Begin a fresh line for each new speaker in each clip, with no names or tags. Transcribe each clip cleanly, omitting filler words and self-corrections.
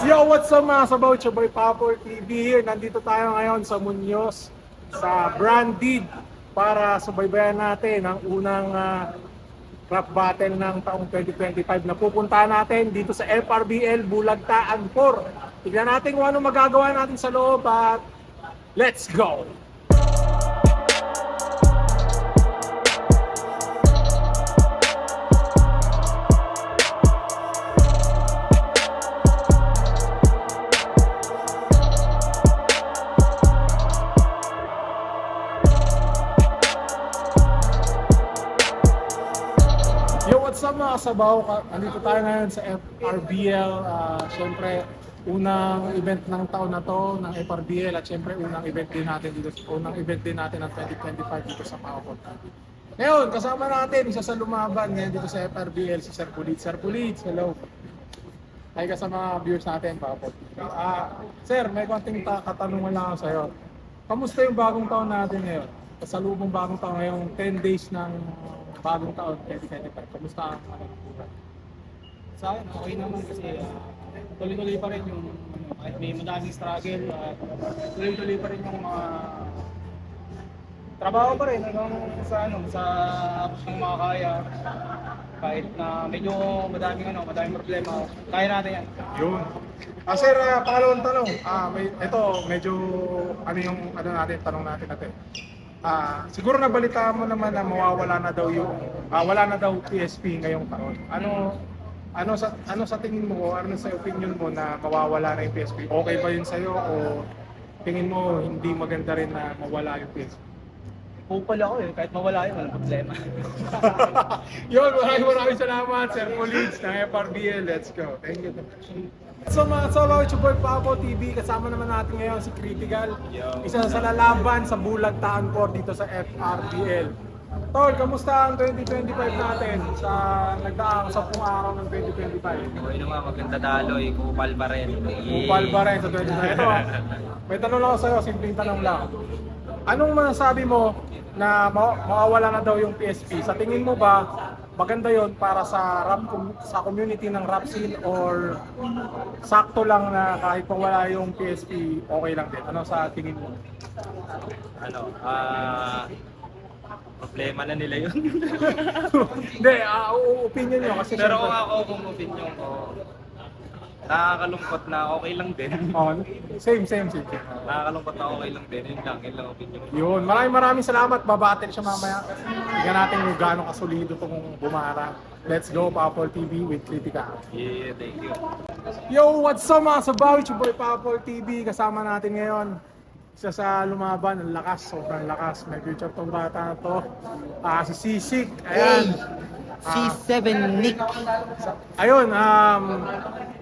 Yo, what's up mga sabaw? It's your boy Papor TV here. Nandito tayo ngayon sa Muñoz, sa Branded, para subaybayan natin ang unang rap battle ng taong 2025 na pupuntahan natin dito sa FRBL Bulagtaan 4. Tignan natin kung ano magagawa natin sa loob at let's go! Yo, what's up mga kasabaw? Andito tayo ngayon sa FRBL. Siyempre, unang event ng taon na to ng FRBL at siyempre unang event din natin ng 2025 dito sa Paokot. Ngayon, kasama natin isa sa lumaban ngayon dito sa FRBL, si Sir Pulit. Sir Pulit, hello. Hi ka sa mga viewers natin, Paokot. Sir, may konting katanungan lang ako sa iyo. Kamusta yung bagong taon natin ngayon? Kasalubong bagong taon ngayong 10 days ng bagong taon, 2025. Kamusta ang buhay?
Sa akin, okay naman kasi tuloy-tuloy pa rin yung kahit may madaming struggle at tuloy-tuloy pa rin yung mga trabaho pa rin hanggang sa abot ng mga kaya. Kahit na medyo madaming problema, kaya natin yan.
Yun. Sir, pangalawang tanong. Ito, medyo tanong natin. Siguro nabalitaan mo naman na mawawala na daw wala na daw PSP ngayong taon. Ano sa tingin mo, ano sa opinion mo na mawawala na yung PSP? Okay ba yun sa'yo o tingin mo hindi maganda rin na mawala yung PSP?
Hopeful ako kahit mawala yun, walang problema.
Yun, maraming salamat, Sir Police ng FRBL. Let's go. Thank you. So mga sabaw, it's your boy Papo TV. Kasama naman natin ngayon si Critical. Isa sa lalaban sa Bulagtaan 4 dito sa FRBL. Tol, kamusta ang 2025 natin sa nagdaang 10 araw ng 2025?
Okay naman, maganda daloy, kupal pa rin.
Kupal pa rin sa 2025. Ito, may tanong lang ako sa'yo, simpleng tanong lang. Anong masasabi mo na mawawala na daw yung PSP? Sa tingin mo ba, maganda yon para sa sa community ng rap scene or sakto lang na kahit wala yung PSP, okay lang din? Ano sa tingin mo?
Problema na nila yun.
Hindi, opinion nyo kasi
Pero
syempre-
kung opinion ko, nakakalungkot na okay lang din.
Oh, same.
Nakakalungkot na okay lang din, yun lang opinion ko.
Yun, maraming salamat. Babattle siya mamaya. Tingnan natin kung gaano kasolido itong bumarang. Let's go, Papol TV with Kritika.
Yeah, thank you.
Yo, what's up mga sabaw? It's your boy Papol TV. Kasama natin ngayon isa sa lumaban, ang lakas, sobrang lakas. May future tong bata na to. Si Sisik. Ayan.
C7 Nick.
Ayun,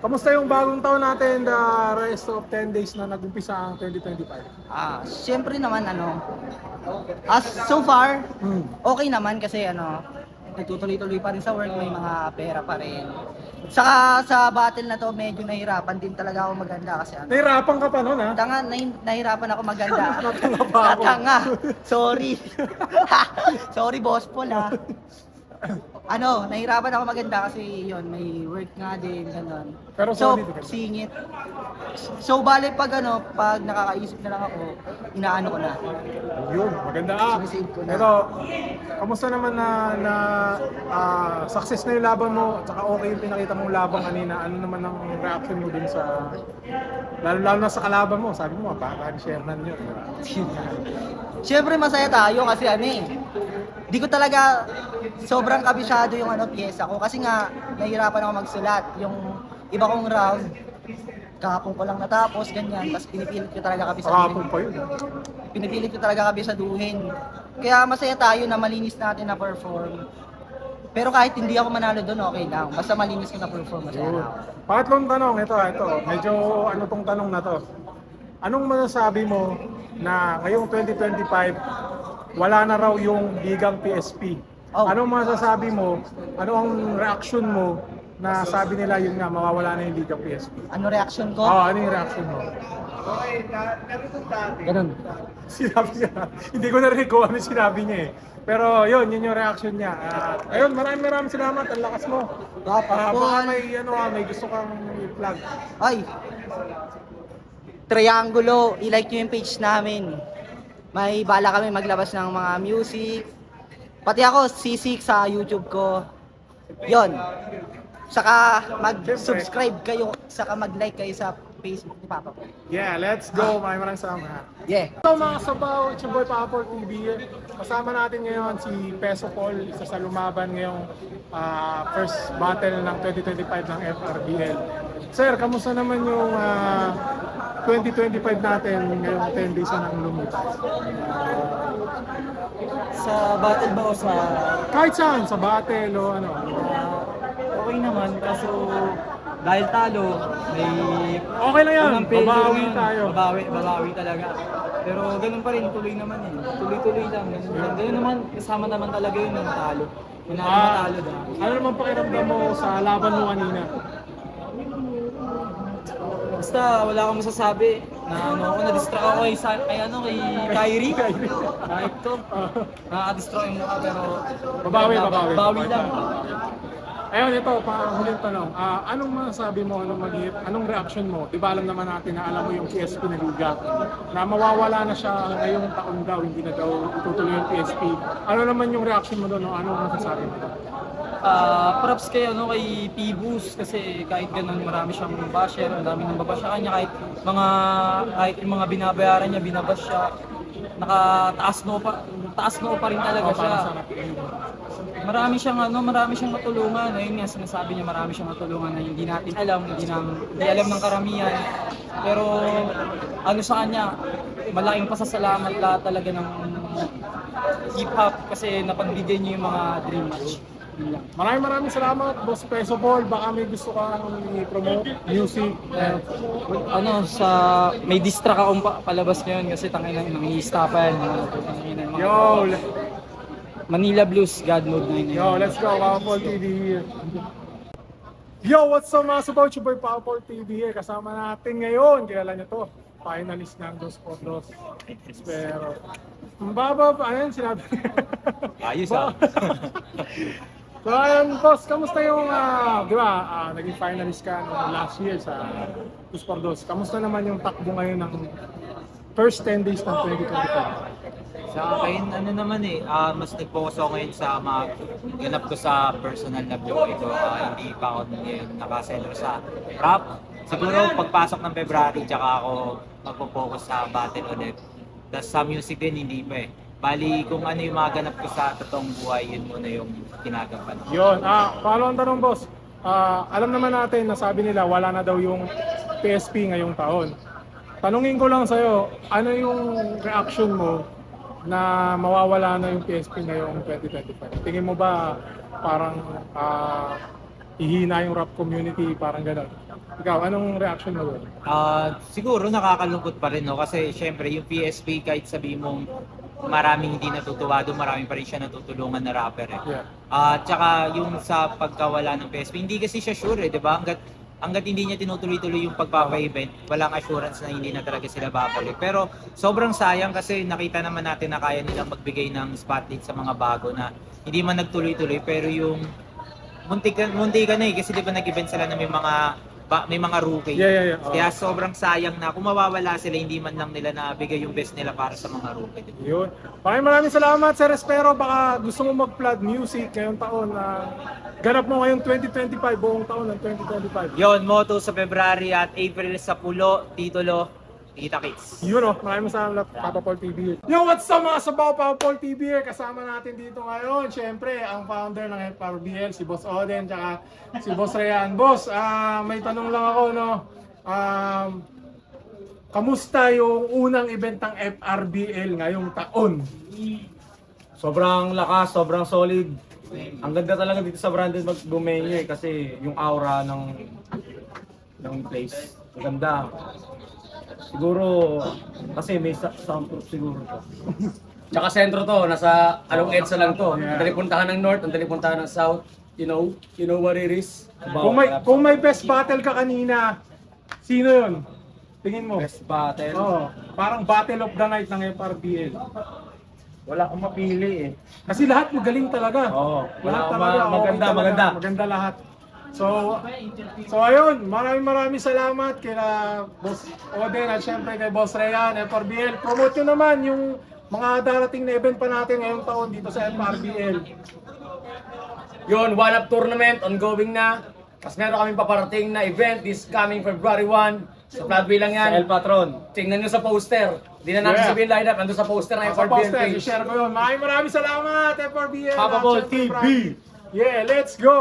kamusta yung bagong taon natin, the rest of 10 days na nag-umpisa ang 2025?
Siyempre naman as so far, okay naman kasi nagtutuloy-tuloy pa rin sa work, may mga pera pa rin. Saka sa battle na to, medyo nahirapan din talaga ako maganda kasi
Nahirapan ka pa nun, ha?
nahirapan ako maganda.
Natanga pa ako.
Natanga. Sorry. Sorry, boss Paul, ha. Nahirapan ako maganda kasi yun, may work nga din, gano'n.
Pero
So,
solid ka.
singit. So, bale pag nakakaisip na lang ako, inaano ko na.
Yun, maganda.
Sinisave ko na.
Pero, kamusta naman na success na yung laban mo, at saka okay yung pinakita mong laban kanina, ano naman ang reaction mo dun sa, lalo na sa kalaban mo, sabi mo, baka ni Sherman yun.
Siyempre masaya tayo kasi di ko talaga sobrang kabisado yung piyesa ko kasi nga nahihirapan ako magsulat. Yung iba kong round, kahapon ko lang natapos, ganyan, tapos pinipilit ko talaga
Kahapon
kabisaduhin.
pa yun.
Pinipilit ko talaga kabisaduhin. Kaya masaya tayo na malinis natin na perform. Pero kahit hindi ako manalo doon, okay lang. Basta malinis ko na perform, masaya
Yun.
na ako.
Pangatlong tanong, ito. Medyo tong tanong na to. Anong masasabi mo na ngayong 2025, wala na raw yung ligang PSP?
Oh.
Anong masasabi mo, ano ang reaction mo na sabi nila yun nga, mawawala na yung Liga PSP.
Ano reaction ko?
Oo, ano yung reaction mo?
Ganun.
Sinabi niya. Hindi ko narinig kung ano sinabi niya eh. Pero yun yung reaction niya. Ayun, maraming salamat. Ang lakas mo. Baka may gusto kang i-plug.
Ay! Triangulo, i-like nyo yung page namin. May bala kami maglabas ng mga music. Pati ako, sisik sa YouTube ko. Yon. Saka mag-subscribe kayo, saka mag-like kayo sa Facebook ni Papa po.
Yeah, let's go. Maraming salamat.
Yeah.
So mga sabaw, it's your boy Papa TV. Kasama natin ngayon si Peso Paul, isa sa lumaban ngayong first battle ng 2025 ng FRBL. Sir, kamusta naman yung 2025 natin ngayong 10 days na nang lumipas?
Sa battle ba o sa...
Kahit saan, sa battle o ano.
Okay naman, kaso dahil talo, may...
Okay lang yan,
unang failure
babawi
ngayon.
tayo.
Babawi talaga. Pero ganun pa rin, tuloy naman eh. Tuloy-tuloy lang. Ganun naman, kasama naman talaga yun ng talo. Manalo daw.
Ano naman pakiramdam mo sa laban mo kanina?
Basta wala akong masasabi na na-distract ako kay Kyrie. Kahit to, nakaka-distract yung mukha pero bawi lang.
Ayun, ito, huling tanong. Anong masasabi mo, anong reaction mo? Di ba alam naman natin na alam mo yung PSP na liga, na mawawala na siya ngayong taon daw, hindi na daw itutuloy yung PSP. Ano naman yung reaction mo doon? Anong masasabi mo?
Props kay P-Boost kasi kahit ganun marami siyang basher, ang dami nang babash sa kanya kahit yung mga binabayaran niya, binabash siya. Taas noo pa rin talaga siya. Marami siyang matulungan. Ayun nga sinasabi niya, marami siyang matulungan na hindi natin alam, hindi alam ng karamihan. Pero ano sa kanya, malaking pasasalamat lahat talaga ng hip-hop kasi napagbigay niya yung mga dream match.
Maraming salamat, Boss Peso Paul. Baka may gusto kang i-promote, music.
May distract akong palabas ngayon kasi tangina nang-i-stop pa yan.
Yo,
Manila Blues, God Mode 9.
yo, let's go, Papa Paul TV here. Yo, what's up mga sabaw? It's your boy Papa Paul TV here. Kasama natin ngayon, kilala niyo to, finalist ng Dos Portos. Pero, ano yan sinabi?
Ayos
So ayun, boss, kamusta yung, di ba, naging finalist ka last year sa Dos Portos. Kamusta naman yung takbo ngayon ng first 10 days ng 2025?
Sa akin, mas nag-focus ako ngayon sa mga ganap ko sa personal na buhay ko. Hindi pa ako ngayon nakasentro sa rap. Siguro pagpasok ng February, tsaka ako magpo-focus sa battle ulit. Tapos sa music din, hindi pa eh. Bali, kung ano yung mga ganap ko sa totoong buhay, yun muna yung kinagapan.
Yun, follow ang tanong, boss. Alam naman natin na sabi nila wala na daw yung PSP ngayong taon. Tanungin ko lang sa'yo, ano yung reaction mo na mawawala na yung PSP ngayong 2025? Tingin mo ba parang ihina yung rap community, parang gano'n? Ikaw, anong reaction mo doon?
Siguro nakakalungkot pa rin, no? Kasi syempre yung PSP, kahit sabihin mong maraming hindi natutuwa doon, marami pa rin siya natutulungan na rapper eh.
Yeah.
Tsaka yung sa pagkawala ng PSP, hindi kasi siya sure eh, di ba? Hanggat hindi niya tinutuloy-tuloy yung pagpapa-event, walang assurance na hindi na talaga sila babalik. Pero sobrang sayang kasi nakita naman natin na kaya nilang magbigay ng spotlight sa mga bago na hindi man nagtuloy-tuloy, pero yung muntik na eh, kasi di ba nag-event sila na may mga rookie.
Yeah.
Kaya sobrang sayang na kung mawawala sila, hindi man lang nila nabigay yung best nila para sa mga rookie.
Yun. Maraming salamat, Sir Espero. Baka gusto mo mag-plug music ngayong taon na ganap mo ngayong 2025, buong taon ng 2025.
Yon, motto sa February at April sa Pulo, titulo, Kita Kids.
Yun maraming salamat, Papa Paul TV. Yo, what's up mga sabaw, Papa Paul TV here. Kasama natin dito ngayon, syempre, ang founder ng FRBL, si Boss Oden, tsaka si Boss Rayan. Boss, may tanong lang ako, no? Kamusta yung unang event ng FRBL ngayong taon?
Sobrang lakas, sobrang solid. Ang ganda talaga dito sa Brandon Magbumenyo eh, kasi yung aura ng place. Ang ganda. Siguro, kasi may soundproof siguro to.
Tsaka sentro to, nasa along EDSA lang to. Ang dali puntahan ng north, ang dali puntahan ng south.
You know what it is?
Kung may best battle ka kanina, sino yun? Tingin mo?
Best battle.
Oo, parang battle of the night ng FRBL.
Wala akong mapili eh.
Kasi lahat magaling talaga.
Oo.
Lahat
Wala,
talaga. okay
maganda,
talaga.
maganda.
Maganda lahat. So ayun, maraming salamat kila Boss Oden at syempre kay Boss Rayan, FRBL. Promote nyo naman yung mga darating na event pa natin ngayong taon dito sa FRBL.
Yun, one-up tournament, ongoing na. Tapos meron kaming paparating na event this coming February 1. Sa Floodway lang yan. Sa El Patron. Tingnan nyo sa poster. Hindi na natin
Yeah.
sabihin line up. Nandun sa poster ng
Sa
FRBL
poster,
page.
i-share ko yun. Maraming salamat FRBL.
Papa Ball
At syempre,
TV.
Yeah, let's go!